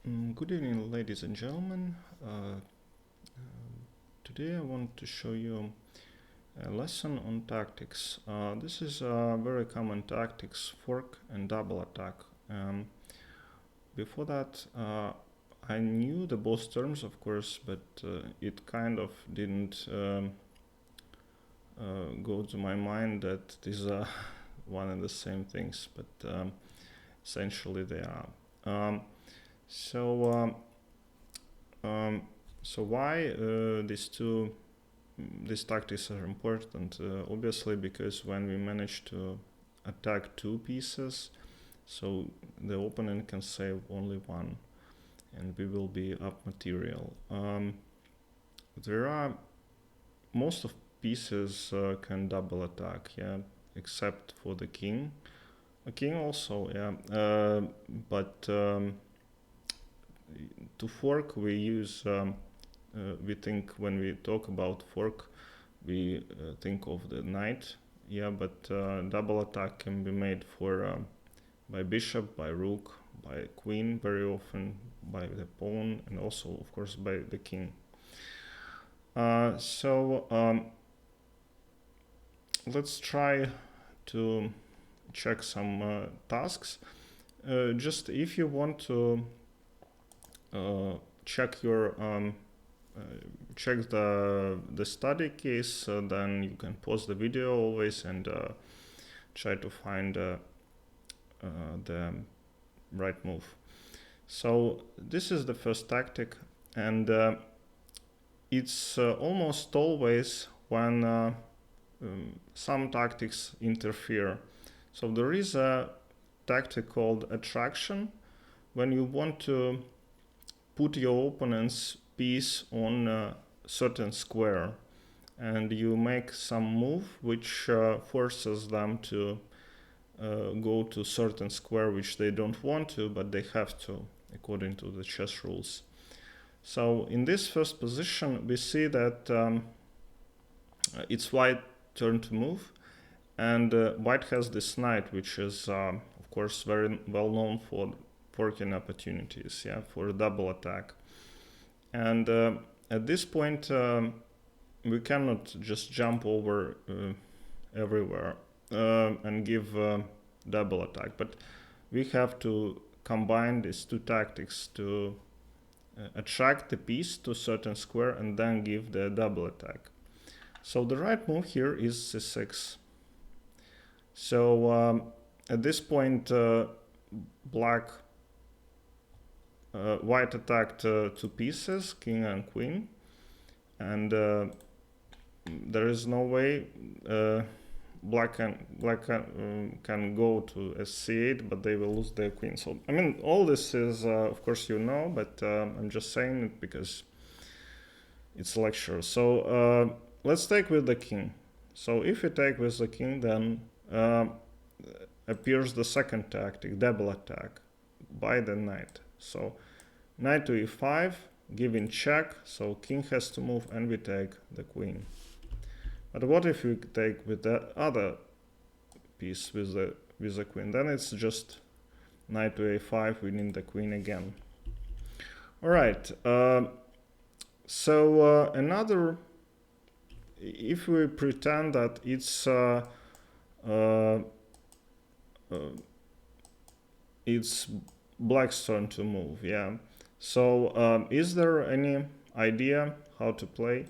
Good evening, ladies and gentlemen. Today I want to show you a lesson on tactics. This is a very common tactics, fork and double attack. Before that, I knew the both terms, of course, but it kind of didn't go to my mind that these are one and the same things, but essentially they are. So um, um, so why these tactics are important? Obviously, because when we manage to attack two pieces, so the opponent can save only one, and we will be up material. There are most of pieces can double attack, yeah, except for the king. A king also, yeah, but to fork we use. We think when we talk about fork, we think of the knight, yeah, but double attack can be made for by bishop, by rook, by queen very often, by the pawn, and also of course by the king. So let's try to check some tasks. Just if you want to check your check the study case, then you can pause the video always and try to find the right move. So this is the first tactic, and it's almost always when some tactics interfere. So there is a tactic called attraction, when you want to put your opponent's piece on a certain square, and you make some move which forces them to go to certain square which they don't want to, but they have to according to the chess rules. So in this first position we see that it's white turn to move, and white has this knight, which is of course very well known for forking opportunities, yeah, for a double attack. And at this point we cannot just jump over everywhere and give double attack, but we have to combine these two tactics to attract the piece to a certain square and then give the double attack. So the right move here is c6. So at this point white attacked two pieces, king and queen, and there is no way black can go to c8, but they will lose their queen. So I mean, all this is of course you know, but I'm just saying it because it's a lecture. So let's take with the king. So if you take with the king, then appears the second tactic, double attack by the knight. So knight to e5, giving check, so king has to move and we take the queen. But what if we take with the other piece with the queen? Then it's just knight to a5, winning the queen again. All right. So another, if we pretend that it's black's turn to move, yeah. So is there any idea how to play?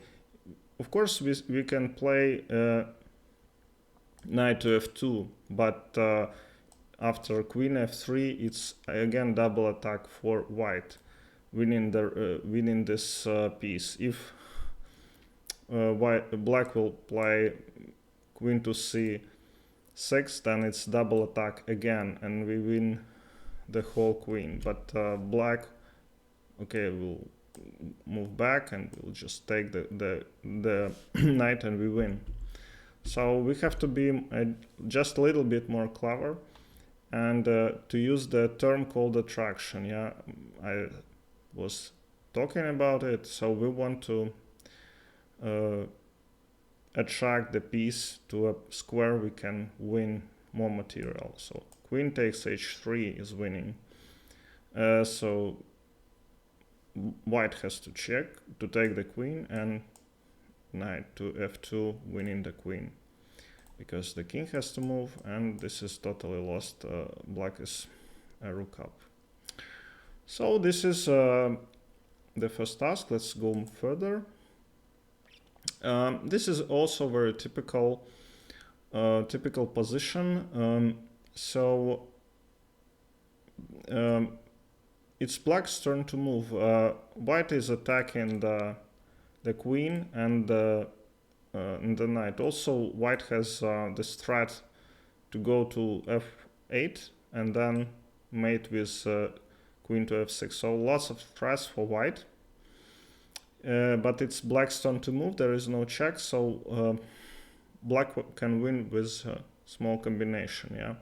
Of course, we can play knight to f2, but after queen f3, it's again double attack for white, winning this piece. If black will play queen to c6, then it's double attack again, and we win the whole queen. But black, okay, will move back and we'll just take the knight and we win. So we have to be just a little bit more clever and to use the term called attraction. Yeah, I was talking about it. So we want to attract the piece to a square we can win more material. So queen takes h3 is winning. So white has to check to take the queen, and knight to f2, winning the queen, because the king has to move, and this is totally lost. Black is a rook up. So this is the first task. Let's go further. This is also very typical position. It's black's turn to move. White is attacking the queen and the knight. Also, white has this threat to go to f8 and then mate with queen to f6. So lots of threats for white. But it's black's turn to move. There is no check, so black can win with a small combination. Yeah.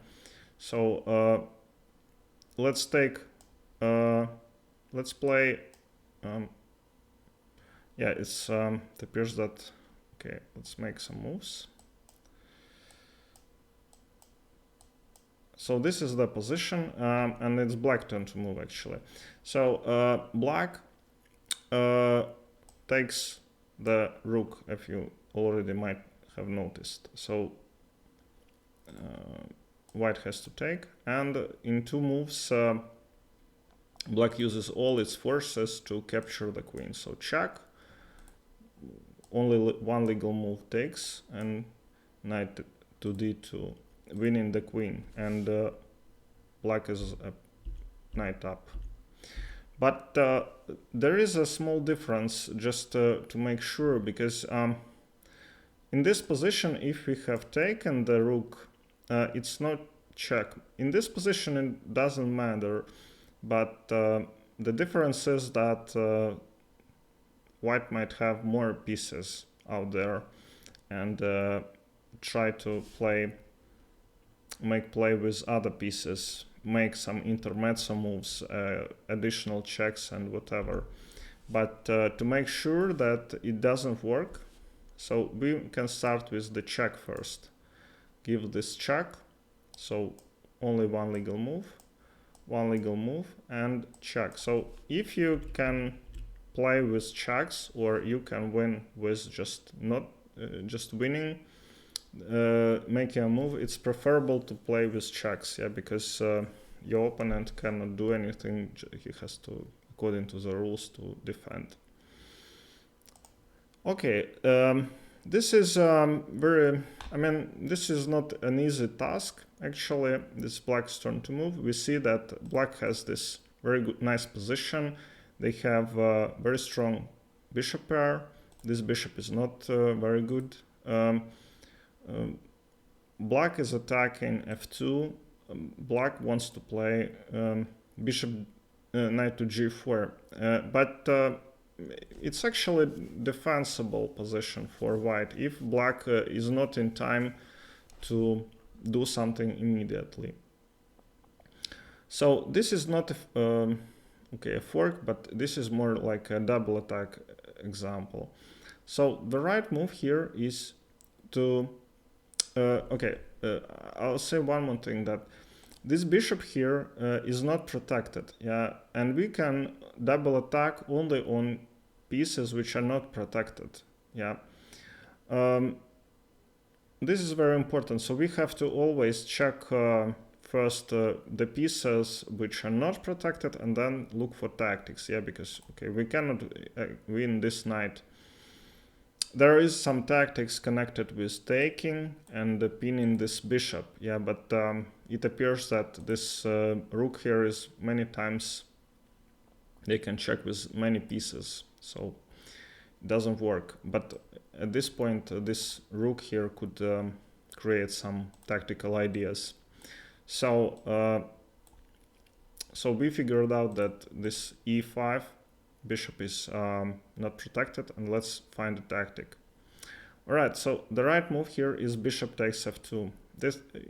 So let's take. Let's play. Yeah, it appears that. Okay, let's make some moves. So this is the position, and it's black turn to move actually. So black takes the rook, if you already might have noticed. So white has to take, and in two moves black uses all its forces to capture the queen. So check, only one legal move takes, and knight to d2, winning the queen, and black is a knight up. But there is a small difference, just to make sure, because in this position, if we have taken the rook, it's not check. In this position, it doesn't matter, but the difference is that white might have more pieces out there and try to make play with other pieces, make some intermezzo moves, additional checks and whatever. But to make sure that it doesn't work, so we can start with the check first. Give this check, so only one legal move, and check. So if you can play with checks, or you can win with just winning, making a move, it's preferable to play with checks, yeah, because your opponent cannot do anything. He has to, according to the rules, to defend. Okay, this is this is not an easy task. Actually, this black's turn to move. We see that black has this very good, nice position. They have a very strong bishop pair. This bishop is not very good. Black is attacking f2. Black wants to play bishop knight to g4, but it's actually defensible position for white if black is not in time to do something immediately. So this is not a fork, but this is more like a double attack example. So the right move here is to I'll say one more thing, that this bishop here is not protected, yeah, and we can double attack only on pieces which are not protected, yeah. This is very important, so we have to always check first the pieces which are not protected, and then look for tactics, yeah, because we cannot win this knight. There is some tactics connected with taking and pinning this bishop, yeah, but it appears that this rook here is many times, they can check with many pieces, so it doesn't work. But at this point, this rook here could create some tactical ideas. So, so we figured out that this e5 bishop is not protected, and let's find a tactic. Alright, so the right move here is bishop takes f2.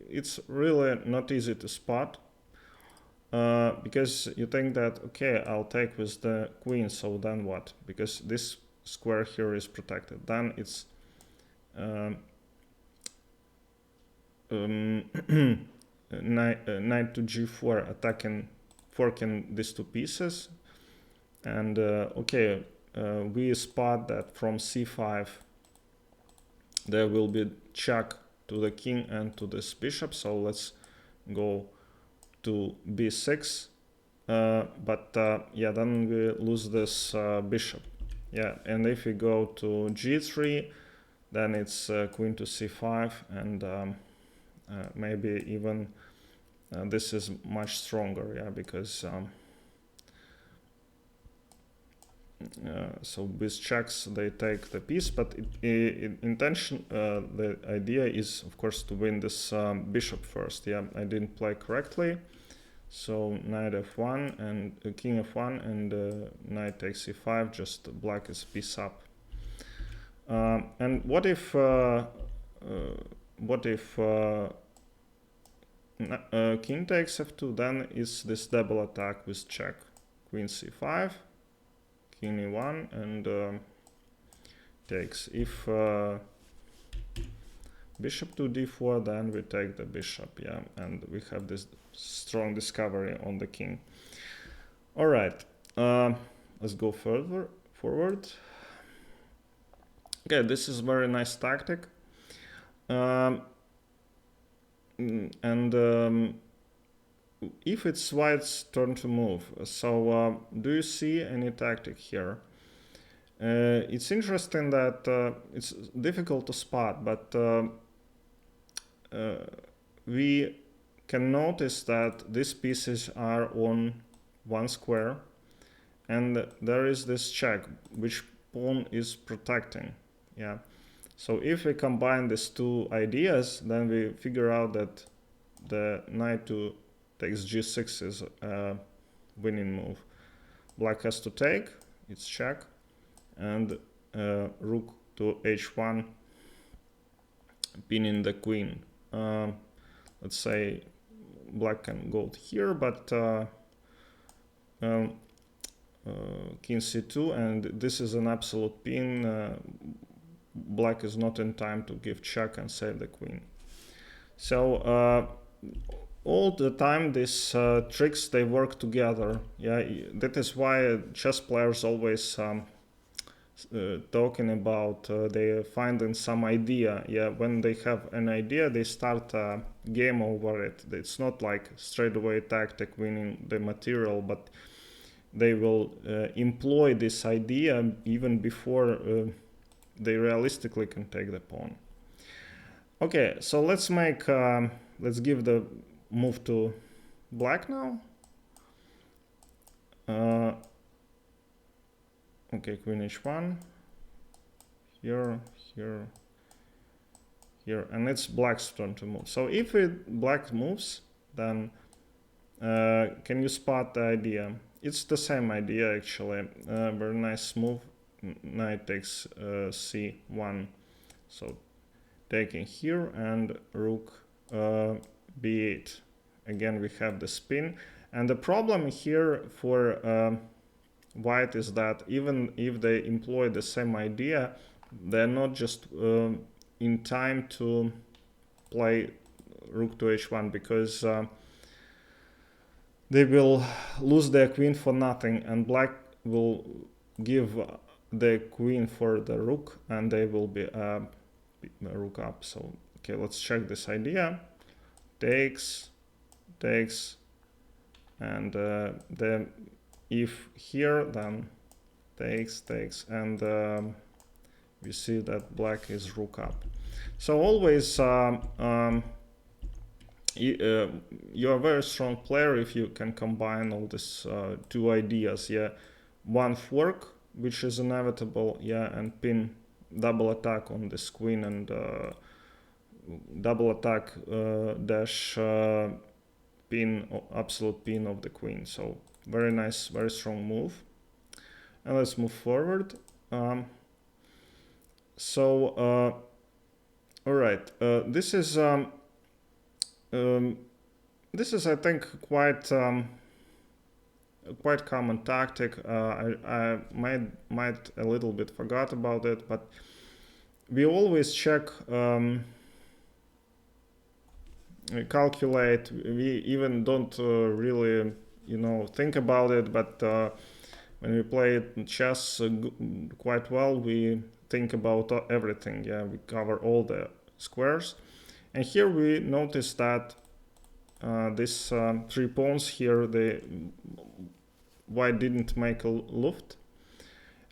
It's really not easy to spot, because you think that, okay, I'll take with the queen, so then what? Because this square here is protected. Then it's knight to g4, attacking, forking these two pieces. And okay, we spot that from c5 there will be check to the king and to this bishop, so let's go to b6, but yeah, then we lose this bishop. Yeah, and if we go to g3, then it's queen to c5, and maybe even this is much stronger, yeah, because so with checks they take the piece, but the idea is of course to win this bishop first. Yeah, I didn't play correctly, so knight f1 and king f1 and knight takes c5, just black is piece up. And what if king takes f2, then is this double attack with check, queen c5, king e1, and takes. If bishop to d4, then we take the bishop, yeah, and we have this strong discovery on the king. All right, let's go forward. Okay, this is very nice tactic. And if it's white's turn to move, so do you see any tactic here? It's interesting that it's difficult to spot, but we can notice that these pieces are on one square, and there is this check which pawn is protecting. Yeah. So if we combine these two ideas, then we figure out that the knight to takes g6 is a winning move. Black has to take, it's check, and rook to h1, pinning the queen. Let's say black can go here, but king c2, and this is an absolute pin. Black is not in time to give check and save the queen. So all the time these tricks, they work together. Yeah, that is why chess players always talking about they finding some idea. Yeah, when they have an idea, they start a game over it. It's not like straight away tactic winning the material, but they will employ this idea even before they realistically can take the pawn. Okay, so let's make let's give the move to black now. Okay, queen h1, here, and it's black's turn to move. So if black moves, then can you spot the idea? It's the same idea actually. Very nice move. Knight takes c1, so taking here, and rook b8. Again, we have the spin, and the problem here for white is that even if they employ the same idea, they're not just in time to play rook to h1, because they will lose their queen for nothing, and black will give the queen for the rook, and they will be rook up. So okay, let's check this idea. Takes, and then if here, then takes, and we see that black is rook up. So always you're a very strong player if you can combine all these two ideas. Yeah, one fork, which is inevitable, yeah, and pin, double attack on this queen, and double attack dash pin, absolute pin of the queen. So very nice, very strong move. And let's move forward. All right, this is I think quite common tactic. I might a little bit forgot about it, but we always check, calculate. We even don't really think about it, but when we play chess quite well, we think about everything. Yeah, we cover all the squares. And here we notice that these 3 pawns here, the white didn't make a luft.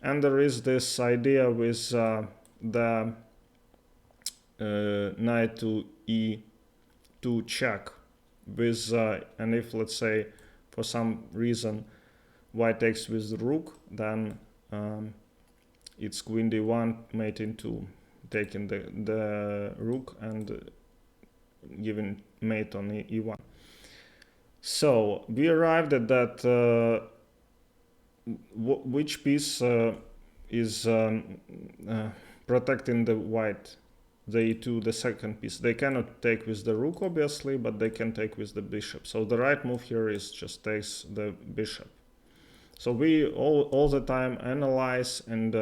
And there is this idea with the knight to e2 check with and if, let's say, for some reason white takes with the rook, then it's queen d1 mate into taking the rook and giving mate on e1. So we arrived at that which piece is protecting the white, the e2, the second piece. They cannot take with the rook, obviously, but they can take with the bishop. So the right move here is just takes the bishop. So we all the time analyze and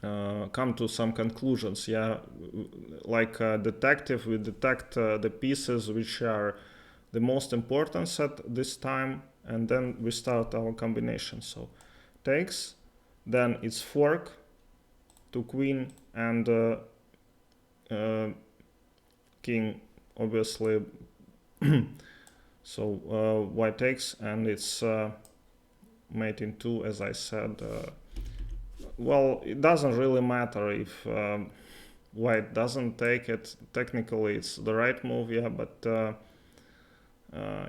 come to some conclusions. Yeah, like a detective, we detect the pieces which are the most important at this time, and then we start our combination. So takes, then it's fork to queen and king, obviously. So white takes, and it's mate in 2, as I said. Well, it doesn't really matter if white doesn't take it. Technically it's the right move, yeah, but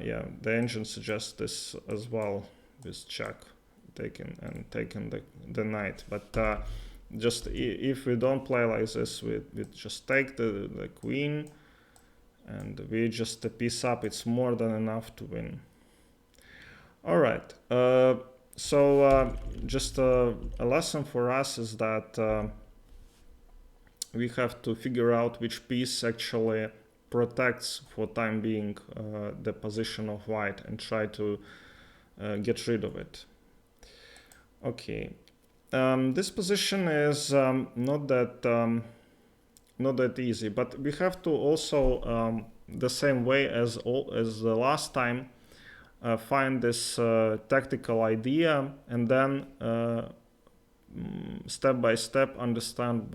yeah, the engine suggests this as well, with check taking the knight. But just if we don't play like this, we just take the queen and we just piece up. It's more than enough to win. All right. So just a lesson for us is that we have to figure out which piece actually protects for time being the position of white and try to get rid of it. Okay, this position is not that easy, but we have to also the same way as the last time find this tactical idea and then step by step understand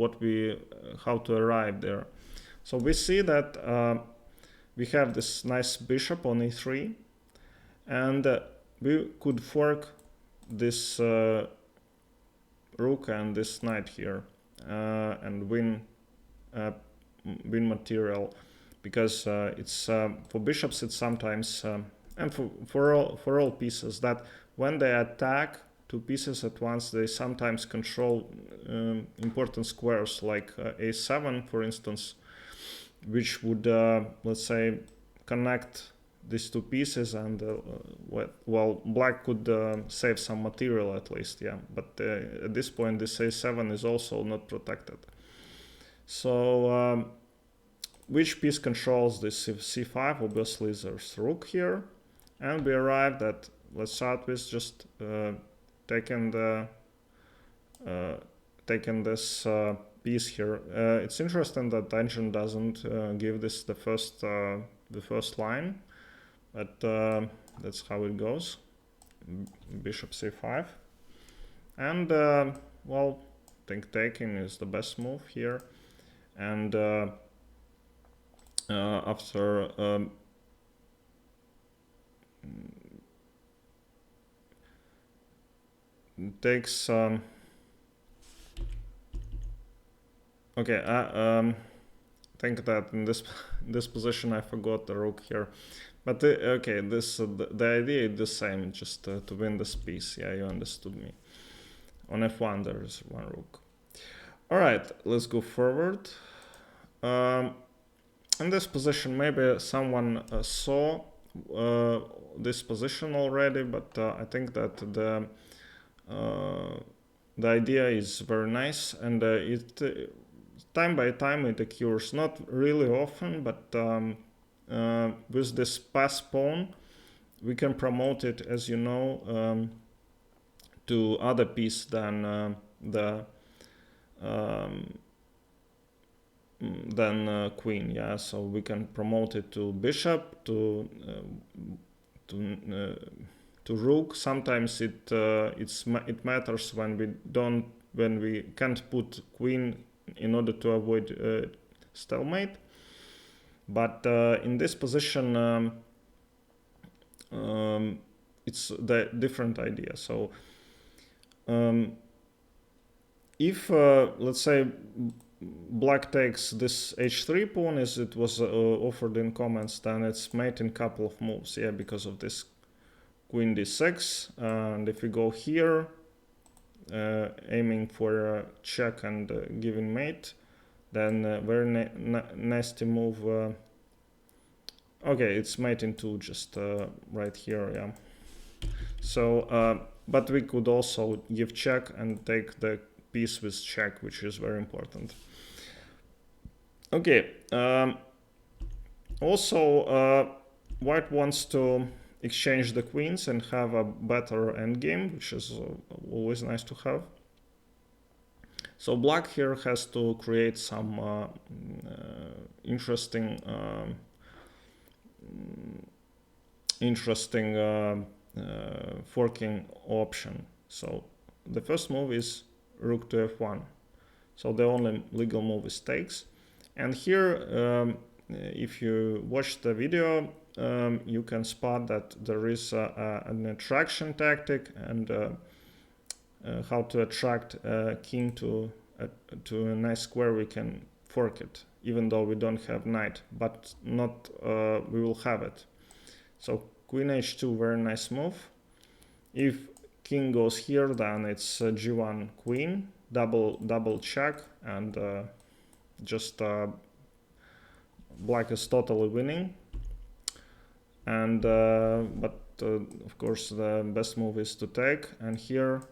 how to arrive there. So we see that we have this nice bishop on e3, and we could fork this rook and this knight here and win material, because it's for bishops it's sometimes and for all pieces that when they attack 2 pieces at once, they sometimes control important squares like a7, for instance, which would let's say connect these 2 pieces, and well, black could save some material at least, yeah, but at this point this a7 is also not protected. So which piece controls this c5? Obviously there's rook here, and we arrived at, let's start with just taking this piece here. It's interesting that engine doesn't give this the first line, but that's how it goes. Bishop c5, and well, I think taking is the best move here, and after takes okay, I think that in this position I forgot the rook here, but okay, the idea is the same, just to win this piece. Yeah, you understood me. On f1 there is 1 rook. All right, let's go forward. In this position, maybe someone saw this position already, but I think that the idea is very nice, and it time by time it occurs, not really often, but with this pass pawn we can promote it, as you know, to other piece than queen. Yeah, so we can promote it to bishop, to to rook. Sometimes it matters when we can't put queen in order to avoid stalemate. But in this position, it's the different idea. So if let's say black takes this h3 pawn as it was offered in comments, then it's mate in couple of moves, yeah, because of this queen d6. And if we go here, aiming for a check and giving mate, then very nasty move. Okay, it's mate in 2 just right here, yeah. So, but we could also give check and take the piece with check, which is very important. Okay, also white wants to exchange the queens and have a better endgame, which is always nice to have. So black here has to create some interesting forking option. So the first move is rook to f1. So the only legal move is takes. And here, if you watch the video, you can spot that there is an attraction tactic and how to attract king to a nice square. We can fork it, even though we don't have knight, but not we will have it. So queen h2, very nice move. If king goes here, then it's g1 queen, double check, and just black is totally winning. And but of course the best move is to take, and here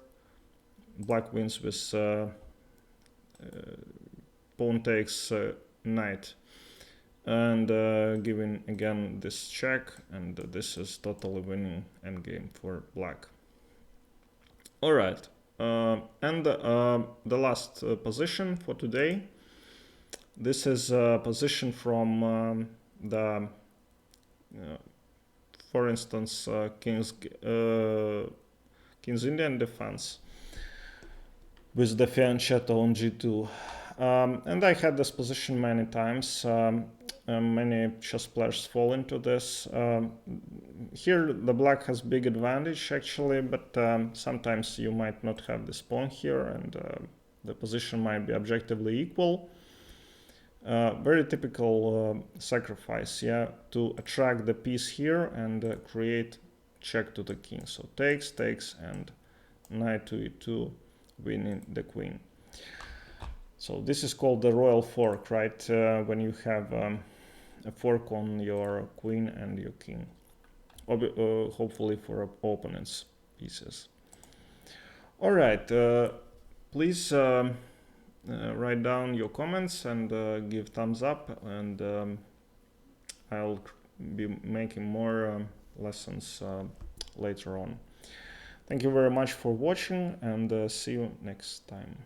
black wins with pawn takes knight, and giving again this check, and this is totally winning endgame for black. All right, and the last position for today. This is a position from the, for instance, King's Indian defense with the fianchetto on g2. And I had this position many times. Many chess players fall into this. Here the black has big advantage actually, but sometimes you might not have this pawn here, and the position might be objectively equal. Very typical sacrifice, yeah, to attract the piece here and create check to the king. So takes, and knight to e2, winning the queen. So this is called the royal fork, right? When you have a fork on your queen and your king, hopefully for opponent's pieces. All right, please write down your comments and give thumbs up, and I'll be making more lessons later on. Thank you very much for watching, and see you next time.